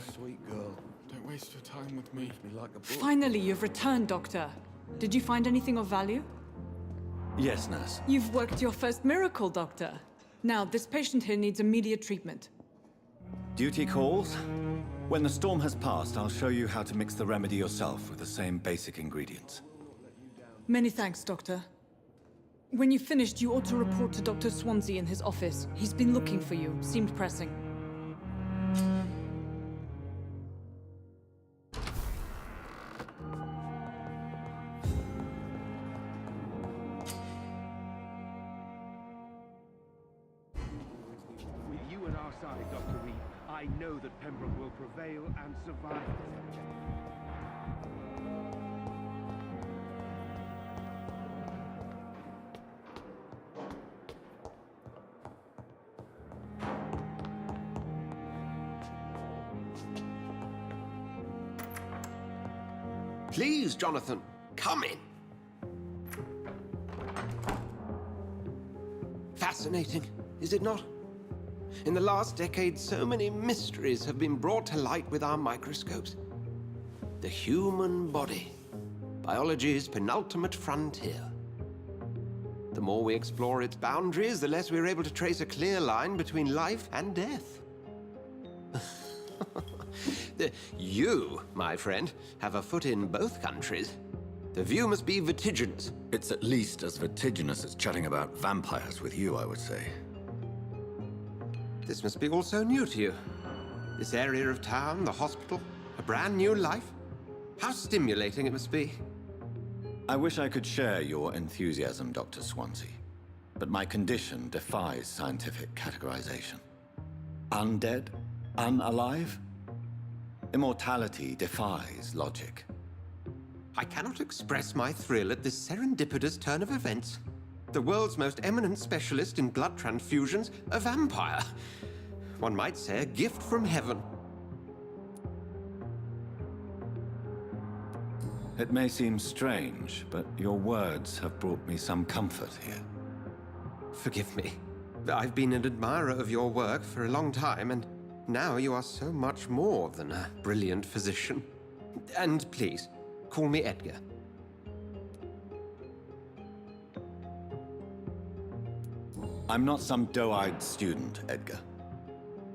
sweet girl. Don't waste your time with me. Me like a book. Finally, you've returned, Doctor. Did you find anything of value? Yes, nurse. You've worked your first miracle, Doctor. Now, this patient here needs immediate treatment. Duty calls. When the storm has passed, I'll show you how to mix the remedy yourself with the same basic ingredients. Many thanks, Doctor. When you've finished, you ought to report to Dr. Swansea in his office. He's been looking for you. Seemed pressing. With you at our side, Dr. Reed, I know that Pembroke will prevail and survive this epidemic. Please, Jonathan, come in. Fascinating, is it not? In the last decade, so many mysteries have been brought to light with our microscopes. The human body, biology's penultimate frontier. The more we explore its boundaries, the less we're able to trace a clear line between life and death. You, my friend, have a foot in both countries. The view must be vertiginous. It's at least as vertiginous as chatting about vampires with you, I would say. This must be all so new to you. This area of town, the hospital, a brand new life. How stimulating it must be. I wish I could share your enthusiasm, Dr. Swansea, but my condition defies scientific categorization. Undead? Unalive? Immortality defies logic. I cannot express my thrill at this serendipitous turn of events. The world's most eminent specialist in blood transfusions, a vampire. One might say a gift from heaven. It may seem strange, but your words have brought me some comfort here. Forgive me. I've been an admirer of your work for a long time, and now you are so much more than a brilliant physician. And please, call me Edgar. I'm not some doe-eyed student, Edgar.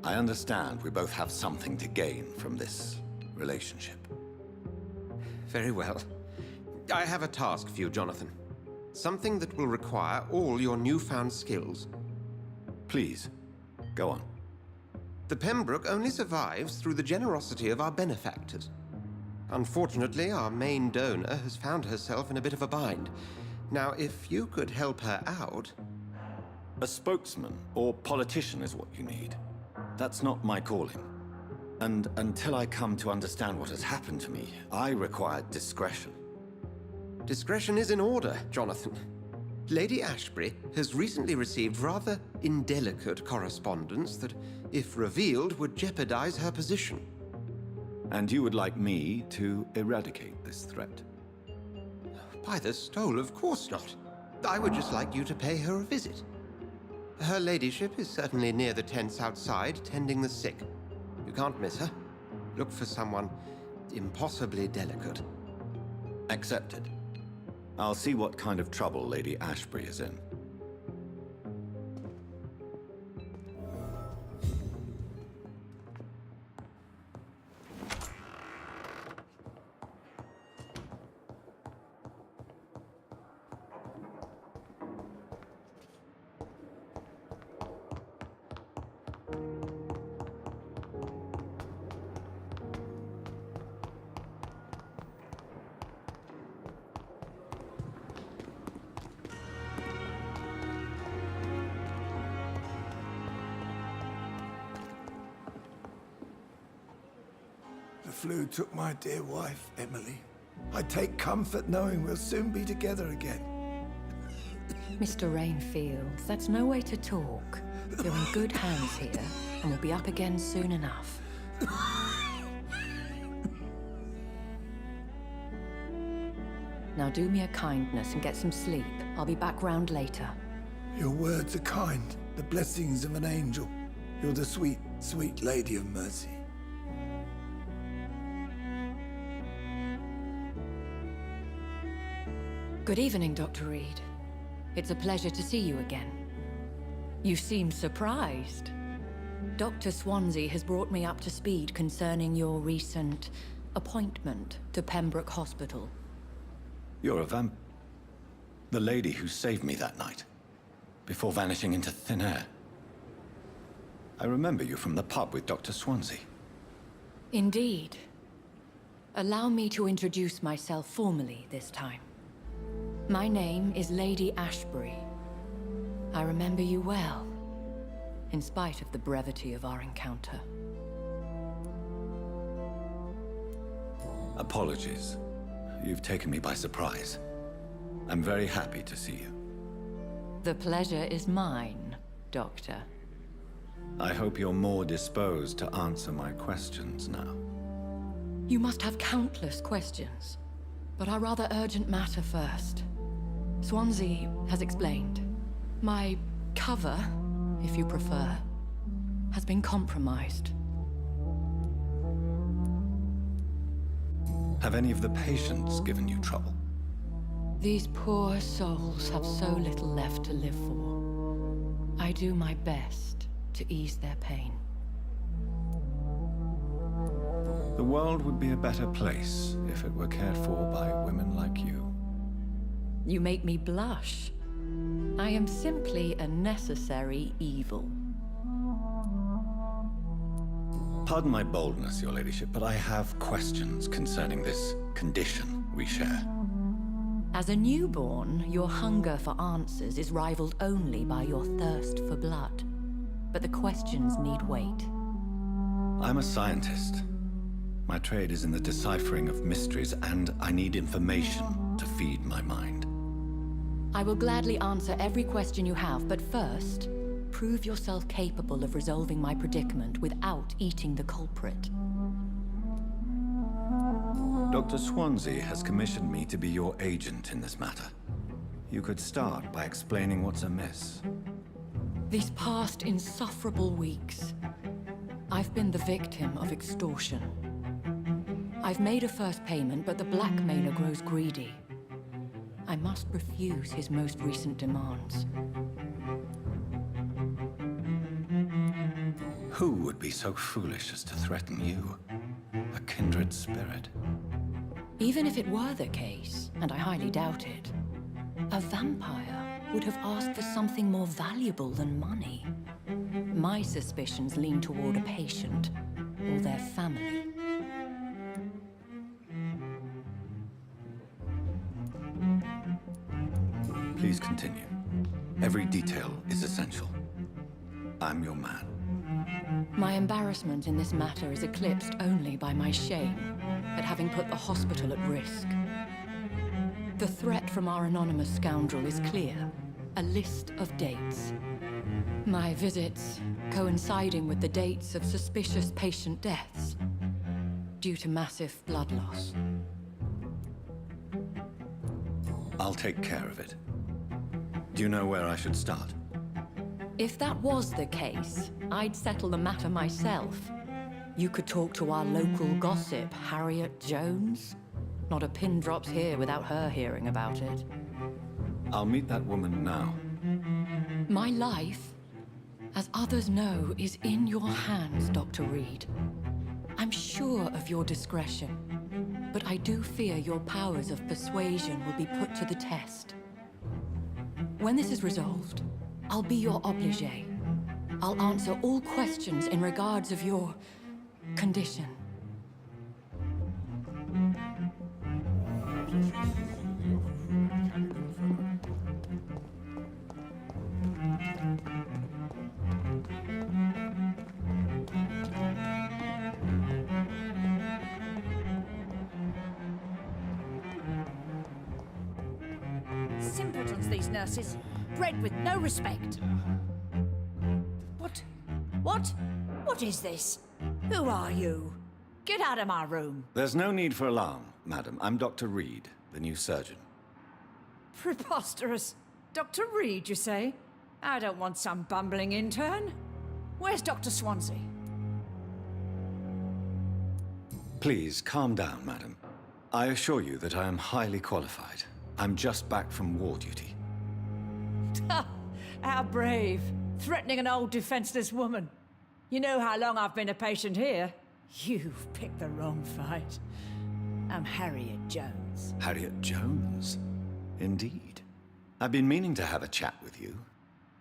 I understand we both have something to gain from this relationship. Very well. I have a task for you, Jonathan. Something that will require all your newfound skills. Please, go on. The Pembroke only survives through the generosity of our benefactors. Unfortunately, our main donor has found herself in a bit of a bind. Now, if you could help her out... A spokesman or politician is what you need. That's not my calling. And until I come to understand what has happened to me, I require discretion. Discretion is in order, Jonathan. Lady Ashbury has recently received rather indelicate correspondence that, if revealed, would jeopardize her position. And you would like me to eradicate this threat? By the stole, of course not. I would just like you to pay her a visit. Her ladyship is certainly near the tents outside, tending the sick. You can't miss her. Look for someone impossibly delicate. Accepted. I'll see what kind of trouble Lady Ashbury is in. The flu took my dear wife, Emily. I take comfort knowing we'll soon be together again. Mr. Rainfield, that's no way to talk. You're in good hands here, and we'll be up again soon enough. Now do me a kindness and get some sleep. I'll be back round later. Your words are kind, the blessings of an angel. You're the sweet, sweet Lady of Mercy. Good evening, Dr. Reed. It's a pleasure to see you again. You seem surprised. Dr. Swansea has brought me up to speed concerning your recent appointment to Pembroke Hospital. You're a the lady who saved me that night, before vanishing into thin air. I remember you from the pub with Dr. Swansea. Indeed. Allow me to introduce myself formally this time. My name is Lady Ashbury. I remember you well, in spite of the brevity of our encounter. Apologies. You've taken me by surprise. I'm very happy to see you. The pleasure is mine, Doctor. I hope you're more disposed to answer my questions now. You must have countless questions, but our rather urgent matter first. Swansea has explained. My cover, if you prefer, has been compromised. Have any of the patients given you trouble? These poor souls have so little left to live for. I do my best to ease their pain. The world would be a better place if it were cared for by women like you. You make me blush. I am simply a necessary evil. Pardon my boldness, Your Ladyship, but I have questions concerning this condition we share. As a newborn, your hunger for answers is rivaled only by your thirst for blood. But the questions need wait. I'm a scientist. My trade is in the deciphering of mysteries, and I need information to feed my mind. I will gladly answer every question you have, but first, prove yourself capable of resolving my predicament without eating the culprit. Dr. Swansea has commissioned me to be your agent in this matter. You could start by explaining what's amiss. These past insufferable weeks, I've been the victim of extortion. I've made a first payment, but the blackmailer grows greedy. I must refuse his most recent demands. Who would be so foolish as to threaten you? A kindred spirit. Even if it were the case, and I highly doubt it, a vampire would have asked for something more valuable than money. My suspicions lean toward a patient or their family. Please continue. Every detail is essential. I'm your man. My embarrassment in this matter is eclipsed only by my shame at having put the hospital at risk. The threat from our anonymous scoundrel is clear. A list of dates. My visits coinciding with the dates of suspicious patient deaths due to massive blood loss. I'll take care of it. Do you know where I should start? If that was the case, I'd settle the matter myself. You could talk to our local gossip, Harriet Jones. Not a pin drops here without her hearing about it. I'll meet that woman now. My life, as others know, is in your hands, Dr. Reed. I'm sure of your discretion, but I do fear your powers of persuasion will be put to the test. When this is resolved, I'll be your obligé. I'll answer all questions in regards of your condition. Simpletons, these nurses. Bred with no respect. What? What is this? Who are you? Get out of my room. There's no need for alarm, madam. I'm Dr. Reed, the new surgeon. Preposterous. Dr. Reed, you say? I don't want some bumbling intern. Where's Dr. Swansea? Please, calm down, madam. I assure you that I am highly qualified. I'm just back from war duty. How brave. Threatening an old defenseless woman. You know how long I've been a patient here? You've picked the wrong fight. I'm Harriet Jones. Harriet Jones? Indeed. I've been meaning to have a chat with you.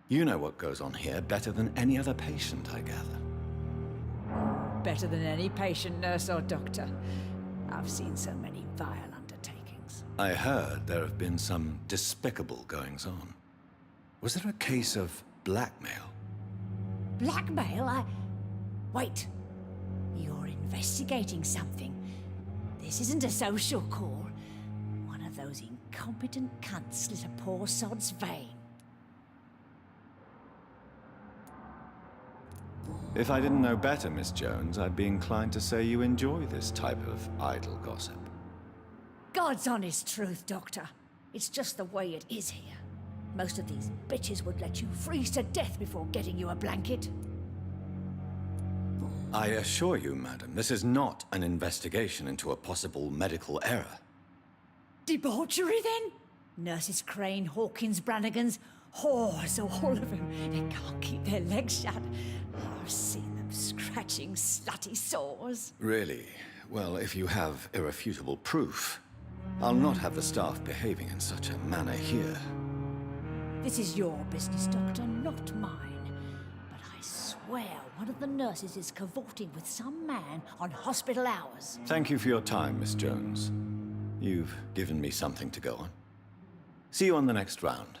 You know what goes on here better than any other patient, I gather. Better than any patient, nurse, or doctor. I've seen so many vile undertakings. I heard there have been some despicable goings-on. Was there a case of blackmail? Blackmail? Wait. You're investigating something. This isn't a social call. One of those incompetent cunts slit a poor sod's vein. If I didn't know better, Miss Jones, I'd be inclined to say you enjoy this type of idle gossip. God's honest truth, Doctor. It's just the way it is here. Most of these bitches would let you freeze to death before getting you a blanket. I assure you, madam, this is not an investigation into a possible medical error. Debauchery, then? Nurses Crane, Hawkins, Brannigans, whores, all of them. They can't keep their legs shut. I've seen them scratching slutty sores. Really? Well, if you have irrefutable proof, I'll not have the staff behaving in such a manner here. This is your business, Doctor, not mine. But I swear one of the nurses is cavorting with some man on hospital hours. Thank you for your time, Miss Jones. You've given me something to go on. See you on the next round.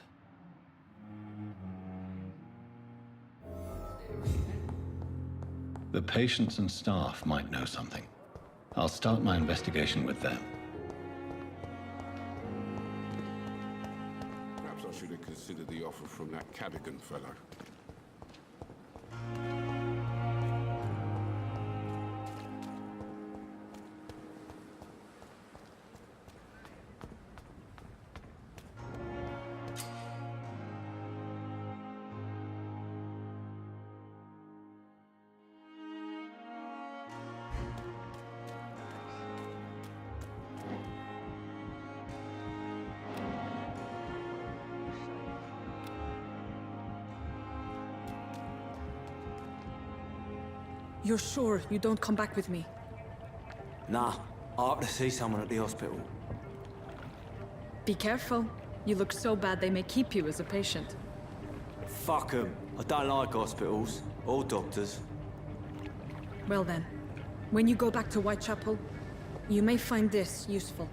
The patients and staff might know something. I'll start my investigation with them. Perhaps I should have considered the offer from that Cadogan fellow. You're sure you don't come back with me? Nah, I have to see someone at the hospital. Be careful. You look so bad they may keep you as a patient. Fuck 'em. I don't like hospitals, or doctors. Well then, when you go back to Whitechapel, you may find this useful.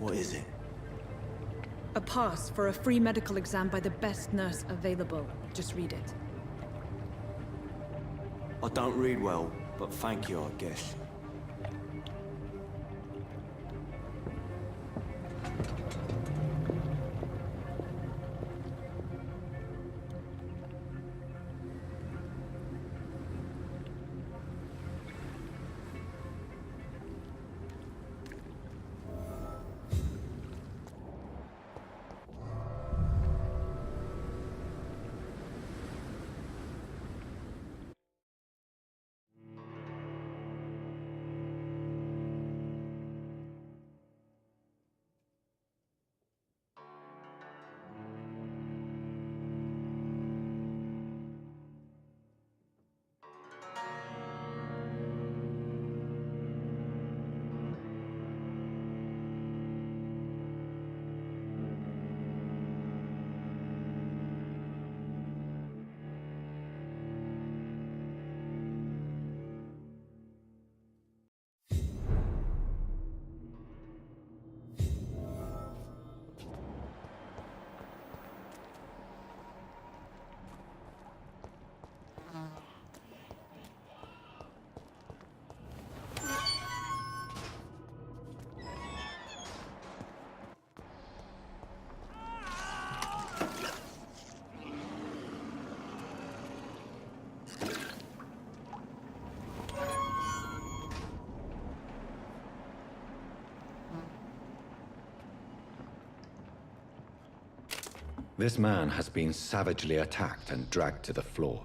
What is it? A pass for a free medical exam by the best nurse available. Just read it. I don't read well, but thank you, I guess. This man has been savagely attacked and dragged to the floor.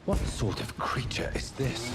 What sort of creature is this?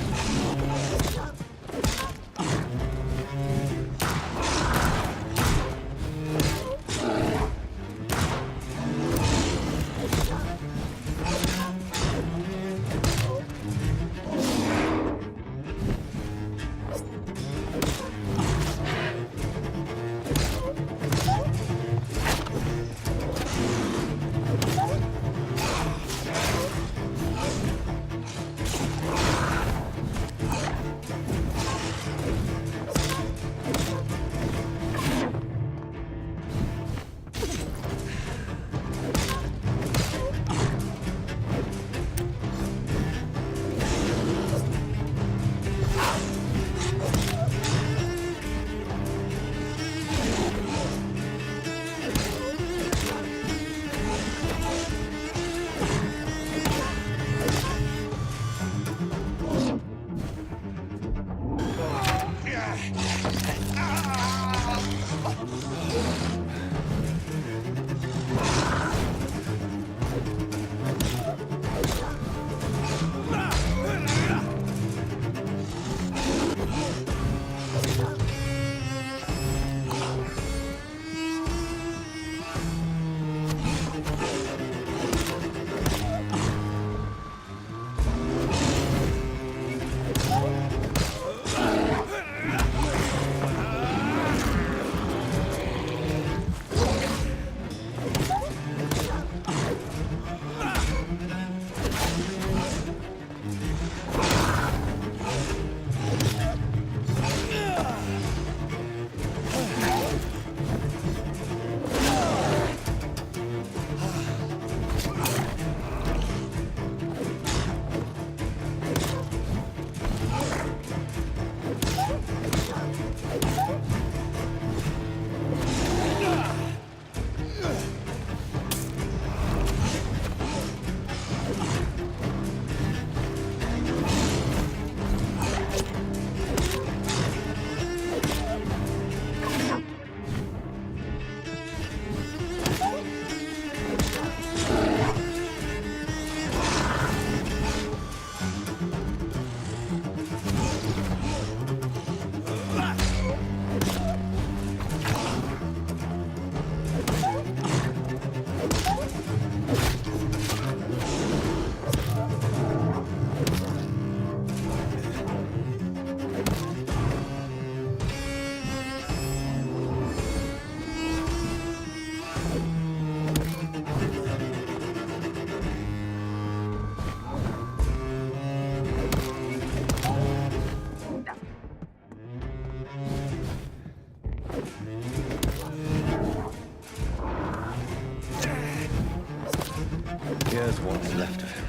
Here's what's left of him.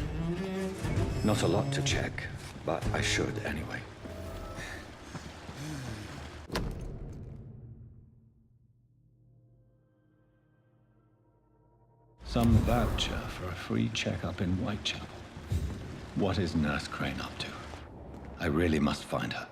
Not a lot to check, but I should anyway. Some voucher for a free checkup in Whitechapel. What is Nurse Crane up to? I really must find her.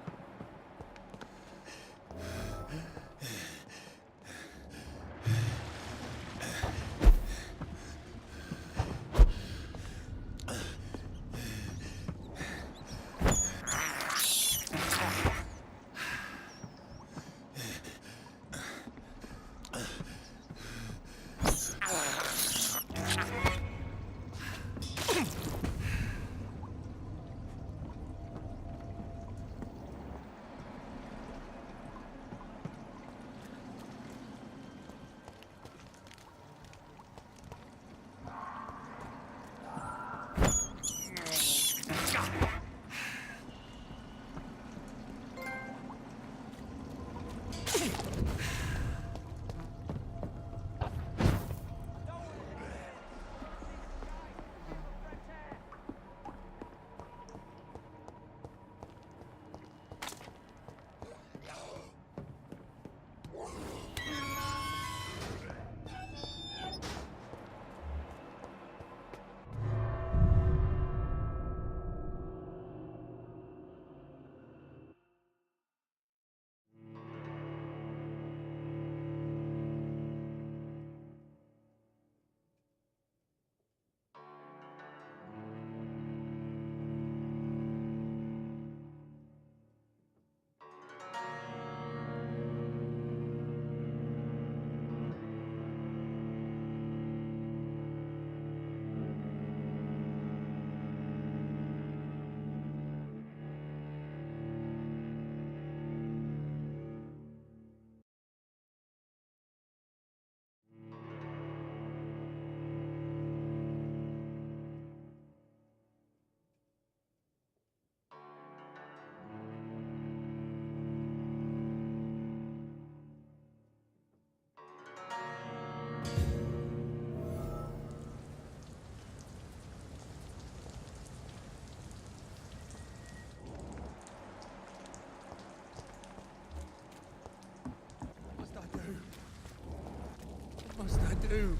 do?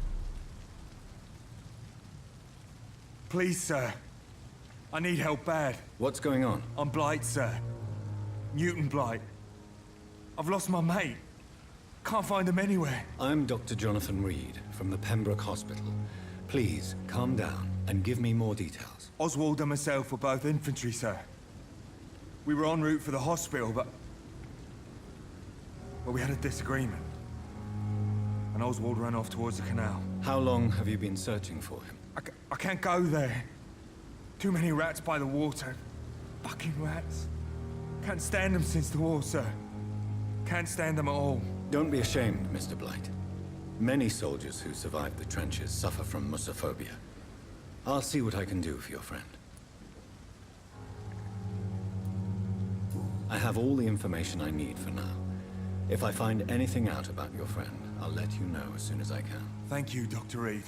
Please, sir. I need help bad. What's going on? I'm Blight, sir. Newton Blight. I've lost my mate. Can't find him anywhere. I'm Dr. Jonathan Reed from the Pembroke Hospital. Please, calm down and give me more details. Oswald and myself were both infantry, sir. We were en route for the hospital, but we had a disagreement. And Oswald ran off towards the canal. How long have you been searching for him? I can't go there. Too many rats by the water. Fucking rats. Can't stand them since the war, sir. Can't stand them at all. Don't be ashamed, Mr. Blight. Many soldiers who survived the trenches suffer from musophobia. I'll see what I can do for your friend. I have all the information I need for now. If I find anything out about your friend, I'll let you know as soon as I can. Thank you, Dr. Reed.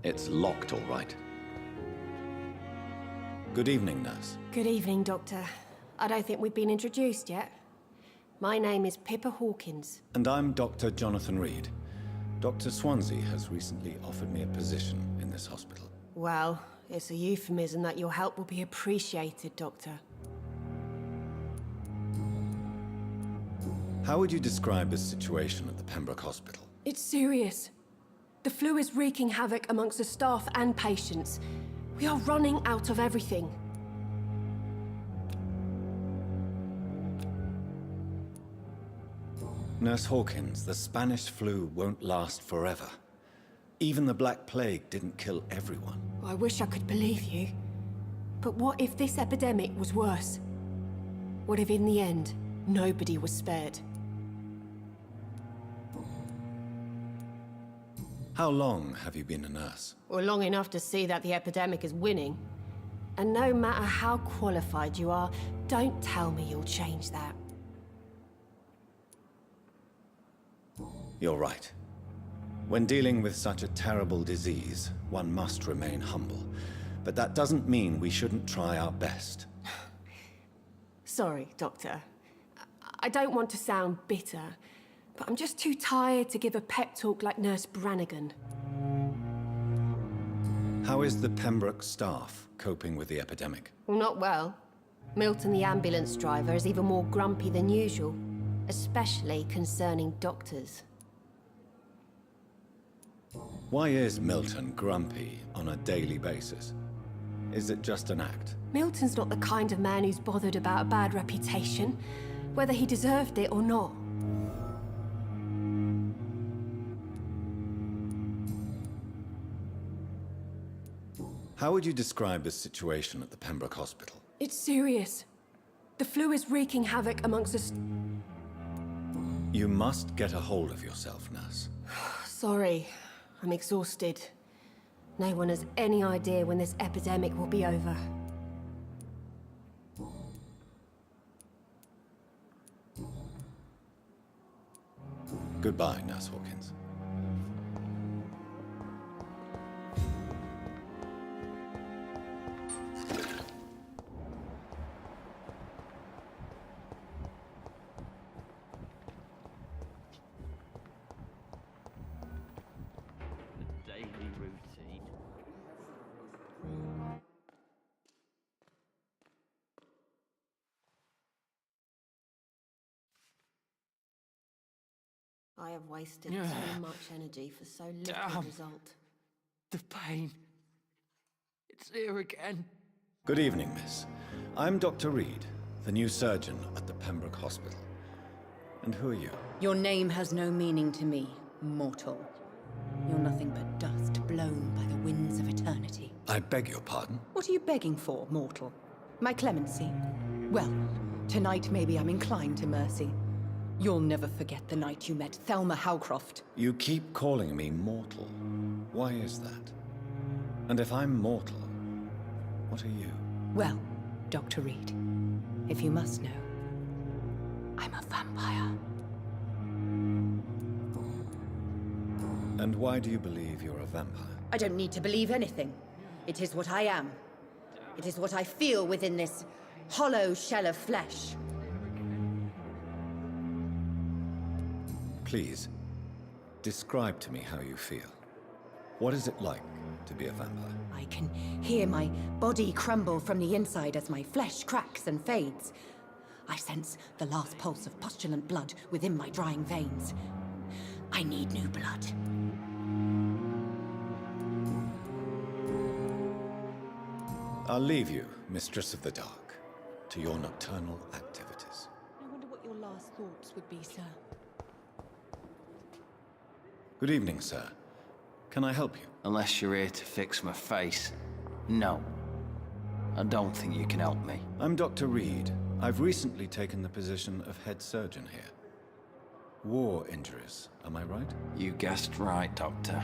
It's locked, all right. Good evening, nurse. Good evening, Doctor. I don't think we've been introduced yet. My name is Pippa Hawkins. And I'm Dr. Jonathan Reed. Dr. Swansea has recently offered me a position in this hospital. Well, it's a euphemism that your help will be appreciated, Doctor. How would you describe the situation at the Pembroke Hospital? It's serious. The flu is wreaking havoc amongst the staff and patients. We are running out of everything. Nurse Hawkins, the Spanish flu won't last forever. Even the Black Plague didn't kill everyone. I wish I could believe you. But what if this epidemic was worse? What if in the end, nobody was spared? How long have you been a nurse? Well, long enough to see that the epidemic is winning. And no matter how qualified you are, don't tell me you'll change that. You're right. When dealing with such a terrible disease, one must remain humble. But that doesn't mean we shouldn't try our best. Sorry, Doctor. I don't want to sound bitter, but I'm just too tired to give a pep talk like Nurse Brannigan. How is the Pembroke staff coping with the epidemic? Well, not well. Milton, the ambulance driver, is even more grumpy than usual, especially concerning doctors. Why is Milton grumpy on a daily basis? Is it just an act? Milton's not the kind of man who's bothered about a bad reputation, whether he deserved it or not. How would you describe the situation at the Pembroke Hospital? It's serious. The flu is wreaking havoc amongst us. You must get a hold of yourself, nurse. Sorry, I'm exhausted. No one has any idea when this epidemic will be over. Goodbye, Nurse Hawkins. Daily routine. I have wasted too much energy for so little Damn. result. The pain. It's here again. Good evening, miss. I'm Dr. Reed, the new surgeon at the Pembroke Hospital. And who are you? Your name has no meaning to me, mortal. You're nothing but dust blown by the winds of eternity. I beg your pardon? What are you begging for, mortal? My clemency? Well, tonight maybe I'm inclined to mercy. You'll never forget the night you met Thelma Howcroft. You keep calling me mortal. Why is that? And if I'm mortal, what are you? Well, Dr. Reed, if you must know, I'm a vampire. And why do you believe you're a vampire? I don't need to believe anything. It is what I am. It is what I feel within this hollow shell of flesh. Please, describe to me how you feel. What is it like to be a vampire? I can hear my body crumble from the inside as my flesh cracks and fades. I sense the last pulse of postulant blood within my drying veins. I need new blood. I'll leave you, Mistress of the Dark, to your nocturnal activities. I wonder what your last thoughts would be, sir. Good evening, sir. Can I help you? Unless you're here to fix my face. No. I don't think you can help me. I'm Dr. Reed. I've recently taken the position of head surgeon here. War injuries, am I right? You guessed right, Doctor.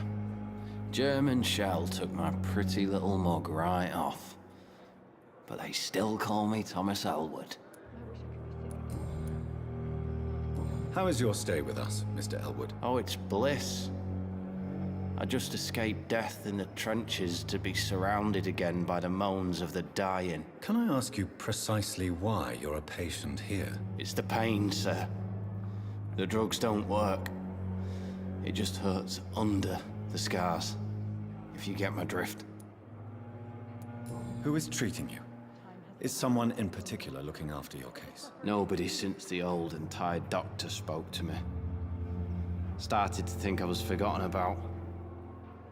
German shell took my pretty little mug right off. But they still call me Thomas Elwood. How is your stay with us, Mr. Elwood? Oh, it's bliss. I just escaped death in the trenches to be surrounded again by the moans of the dying. Can I ask you precisely why you're a patient here? It's the pain, sir. The drugs don't work. It just hurts under the scars, if you get my drift. Who is treating you? Is someone in particular looking after your case? Nobody since the old and tired doctor spoke to me. Started to think I was forgotten about.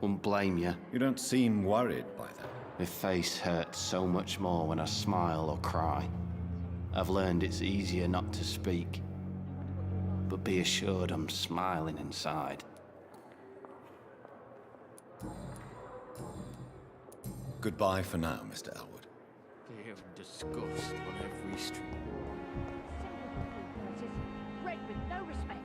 Wouldn't blame you. You don't seem worried by that. My face hurts so much more when I smile or cry. I've learned it's easier not to speak. But be assured I'm smiling inside. Goodbye for now, Mr. Elwood. Fear and disgust on every street. Nurses, bred with no respect.